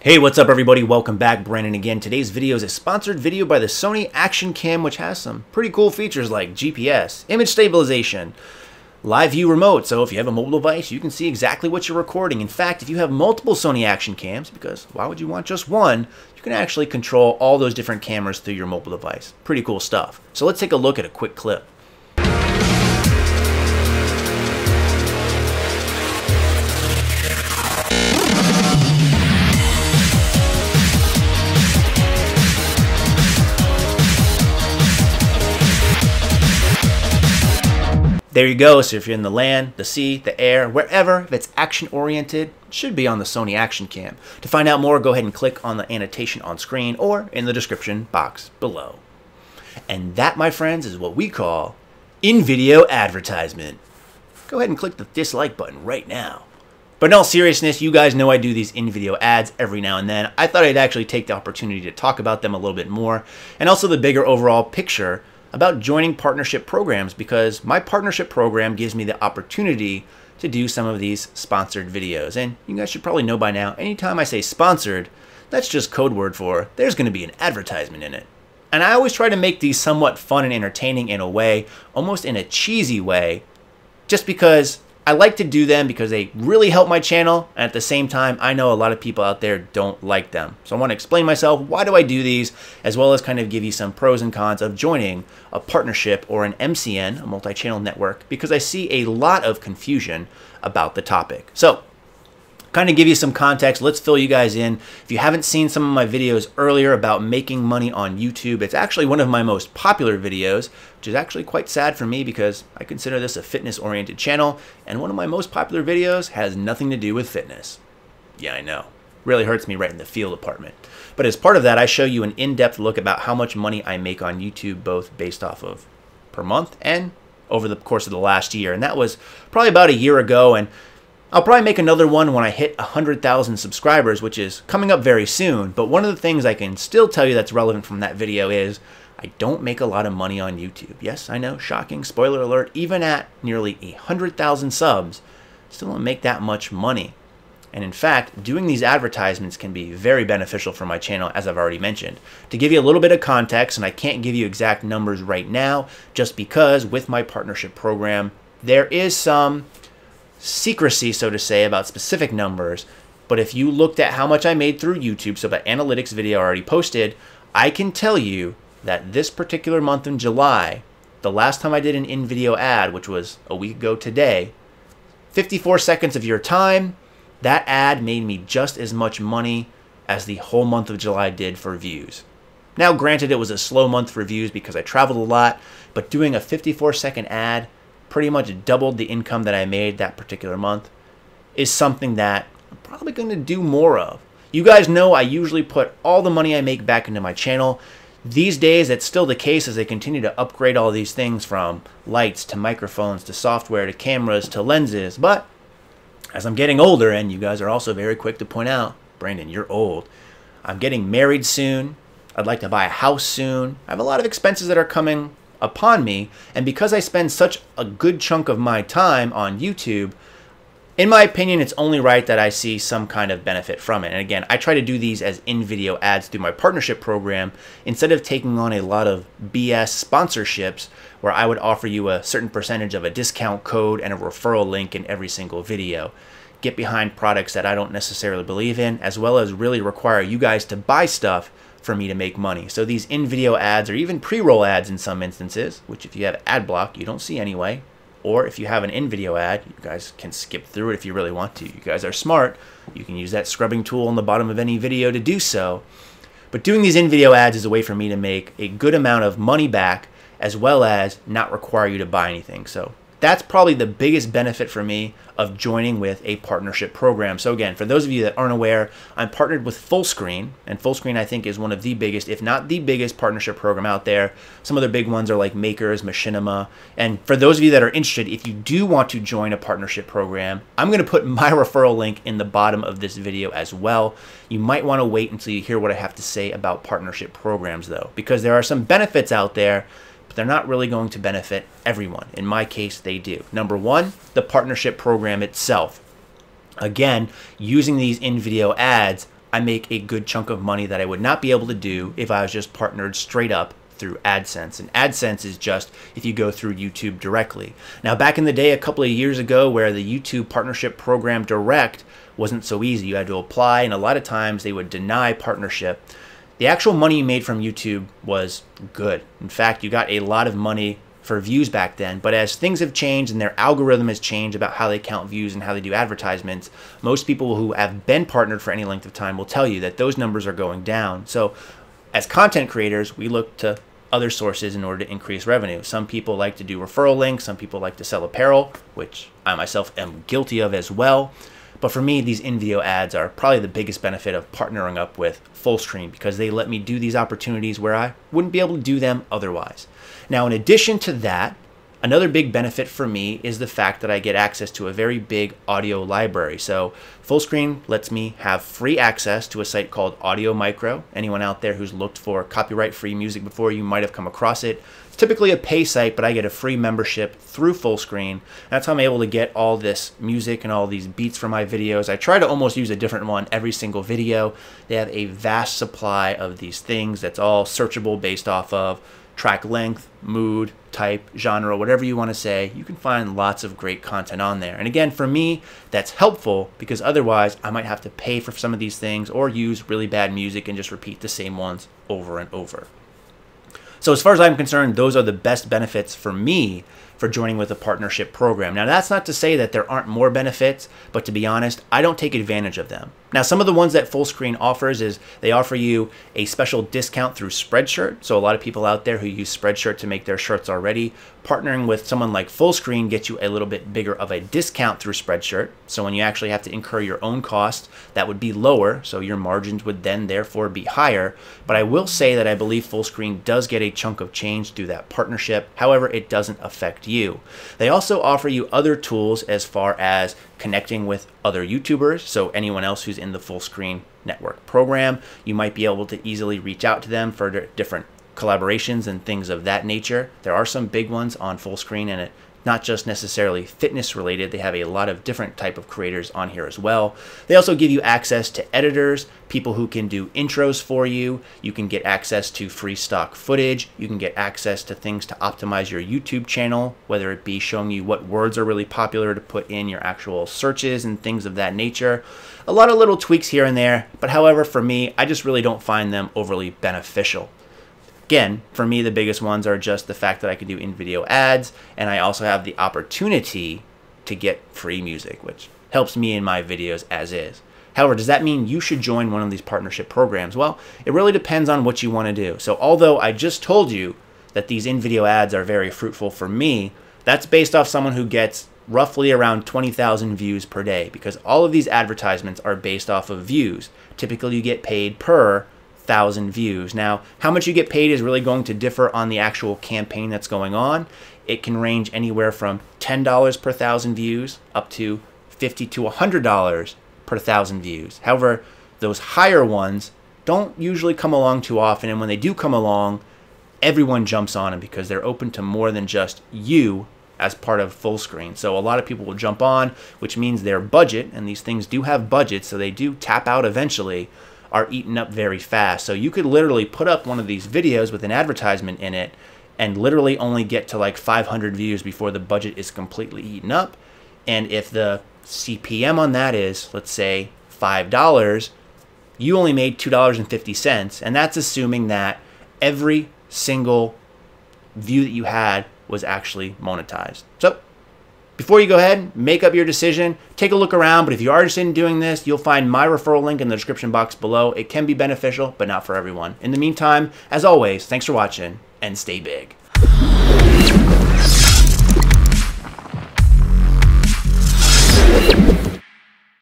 Hey, what's up everybody? Welcome back. Brandon again. Today's video is a sponsored video by the Sony Action Cam, which has some pretty cool features like GPS, image stabilization, live view remote. So if you have a mobile device, you can see exactly what you're recording. In fact, if you have multiple Sony Action Cams, because why would you want just one, you can actually control all those different cameras through your mobile device. Pretty cool stuff. So let's take a look at a quick clip. There you go. So if you're in the land, the sea, the air, wherever, if it's action oriented, it should be on the Sony Action Cam. To find out more, go ahead and click on the annotation on screen or in the description box below. And that, my friends, is what we call in-video advertisement. Go ahead and click the dislike button right now. But in all seriousness, you guys know I do these in-video ads every now and then. I thought I'd actually take the opportunity to talk about them a little bit more, and also the bigger overall picture about joining partnership programs, because my partnership program gives me the opportunity to do some of these sponsored videos. And you guys should probably know by now, anytime I say sponsored, that's just code word for there's going to be an advertisement in it. And I always try to make these somewhat fun and entertaining in a way, almost in a cheesy way, just because I like to do them because they really help my channel, and at the same time, I know a lot of people out there don't like them. So I want to explain myself, why do I do these, as well as kind of give you some pros and cons of joining a partnership or an MCN, a multi-channel network, because I see a lot of confusion about the topic. So kind of give you some context, let's fill you guys in. If you haven't seen some of my videos earlier about making money on YouTube, it's actually one of my most popular videos, which is actually quite sad for me because I consider this a fitness-oriented channel, and one of my most popular videos has nothing to do with fitness. Yeah, I know. Really hurts me right in the feel department. But as part of that, I show you an in-depth look about how much money I make on YouTube, both based off of per month and over the course of the last year. And that was probably about a year ago, and I'll probably make another one when I hit 100,000 subscribers, which is coming up very soon. But one of the things I can still tell you that's relevant from that video is I don't make a lot of money on YouTube. Yes, I know, shocking, spoiler alert, even at nearly 100,000 subs, still don't make that much money. And in fact, doing these advertisements can be very beneficial for my channel, as I've already mentioned. To give you a little bit of context, and I can't give you exact numbers right now, just because with my partnership program, there is some secrecy, so to say, about specific numbers. But if you looked at how much I made through YouTube, so that analytics video I already posted, I can tell you that this particular month in July, the last time I did an in-video ad, which was a week ago today, 54 seconds of your time, that ad made me just as much money as the whole month of July did for views. Now, granted, it was a slow month for views because I traveled a lot, but doing a 54-second ad pretty much doubled the income that I made that particular month is something that I'm probably going to do more of. You guys know I usually put all the money I make back into my channel. These days, it's still the case as I continue to upgrade all these things, from lights to microphones to software to cameras to lenses. But as I'm getting older, and you guys are also very quick to point out, Brandon, you're old. I'm getting married soon. I'd like to buy a house soon. I have a lot of expenses that are coming upon me, and because I spend such a good chunk of my time on YouTube, in my opinion, it's only right that I see some kind of benefit from it. And again, I try to do these as in-video ads through my partnership program instead of taking on a lot of BS sponsorships where I would offer you a certain percentage of a discount code and a referral link in every single video. Get behind products that I don't necessarily believe in, as well as really require you guys to buy stuff for me to make money. So these in-video ads, or even pre-roll ads in some instances, which if you have ad block, you don't see anyway, or if you have an in-video ad, you guys can skip through it if you really want to. You guys are smart. You can use that scrubbing tool on the bottom of any video to do so. But doing these in-video ads is a way for me to make a good amount of money back, as well as not require you to buy anything. So that's probably the biggest benefit for me of joining with a partnership program. So again, for those of you that aren't aware, I'm partnered with Fullscreen, and Fullscreen I think is one of the biggest, if not the biggest, partnership program out there. Some other big ones are like Makers, Machinima. And for those of you that are interested, if you do want to join a partnership program, I'm going to put my referral link in the bottom of this video as well. You might want to wait until you hear what I have to say about partnership programs though, because there are some benefits out there, but they're not really going to benefit everyone. In my case, they do. Number one, the partnership program itself. Again, using these in-video ads I make a good chunk of money that I would not be able to do if I was just partnered straight up through AdSense. And AdSense is just if you go through YouTube directly. Now, back in the day, a couple of years ago, where the YouTube partnership program direct wasn't so easy, you had to apply, and a lot of times they would deny partnership. The actual money you made from YouTube was good. In fact, you got a lot of money for views back then, but as things have changed and their algorithm has changed about how they count views and how they do advertisements, most people who have been partnered for any length of time will tell you that those numbers are going down. So as content creators, we look to other sources in order to increase revenue. Some people like to do referral links, some people like to sell apparel, which I myself am guilty of as well. But for me, these in-video ads are probably the biggest benefit of partnering up with Fullscreen, because they let me do these opportunities where I wouldn't be able to do them otherwise. Now, in addition to that, another big benefit for me is the fact that I get access to a very big audio library. So Fullscreen lets me have free access to a site called Audio Micro. Anyone out there who's looked for copyright-free music before, you might have come across it. It's typically a pay site, but I get a free membership through Fullscreen. That's how I'm able to get all this music and all these beats for my videos. I try to almost use a different one every single video. They have a vast supply of these things that's all searchable based off of track length, mood, type, genre, whatever you want to say. You can find lots of great content on there. And again, for me, that's helpful because otherwise I might have to pay for some of these things or use really bad music and just repeat the same ones over and over. So as far as I'm concerned, those are the best benefits for me for joining with a partnership program. Now, that's not to say that there aren't more benefits, but to be honest, I don't take advantage of them. Now, some of the ones that Fullscreen offers is they offer you a special discount through Spreadshirt. So a lot of people out there who use Spreadshirt to make their shirts already, partnering with someone like Fullscreen gets you a little bit bigger of a discount through Spreadshirt. So when you actually have to incur your own cost, that would be lower. So your margins would then therefore be higher. But I will say that I believe Fullscreen does get a chunk of change through that partnership. However, it doesn't affect you. They also offer you other tools as far as connecting with other YouTubers. So anyone else who's in the Fullscreen network program, you might be able to easily reach out to them for different collaborations and things of that nature. There are some big ones on Fullscreen, and it not just necessarily fitness related. They have a lot of different type of creators on here as well. They also give you access to editors, people who can do intros for you. You can get access to free stock footage. You can get access to things to optimize your YouTube channel, whether it be showing you what words are really popular to put in your actual searches and things of that nature. A lot of little tweaks here and there, but however, for me, I just really don't find them overly beneficial. Again, for me, the biggest ones are just the fact that I can do in-video ads, and I also have the opportunity to get free music, which helps me in my videos as is. However, does that mean you should join one of these partnership programs? Well, it really depends on what you want to do. So although I just told you that these in-video ads are very fruitful for me, that's based off someone who gets roughly around 20,000 views per day, because all of these advertisements are based off of views. Typically, you get paid per 1,000 views. Now, how much you get paid is really going to differ on the actual campaign that's going on. It can range anywhere from $10 per 1,000 views up to $50 to $100 per 1,000 views. However, those higher ones don't usually come along too often, and when they do come along, everyone jumps on them because they're open to more than just you as part of Fullscreen. So a lot of people will jump on, which means their budget, and these things do have budgets, so they do tap out eventually, are eaten up very fast. So you could literally put up one of these videos with an advertisement in it and literally only get to like 500 views before the budget is completely eaten up. And if the CPM on that is, let's say, $5, you only made $2.50, and that's assuming that every single view that you had was actually monetized. So before you go ahead, make up your decision, take a look around, but if you are interested in doing this, you'll find my referral link in the description box below. It can be beneficial, but not for everyone. In the meantime, as always, thanks for watching, and stay big.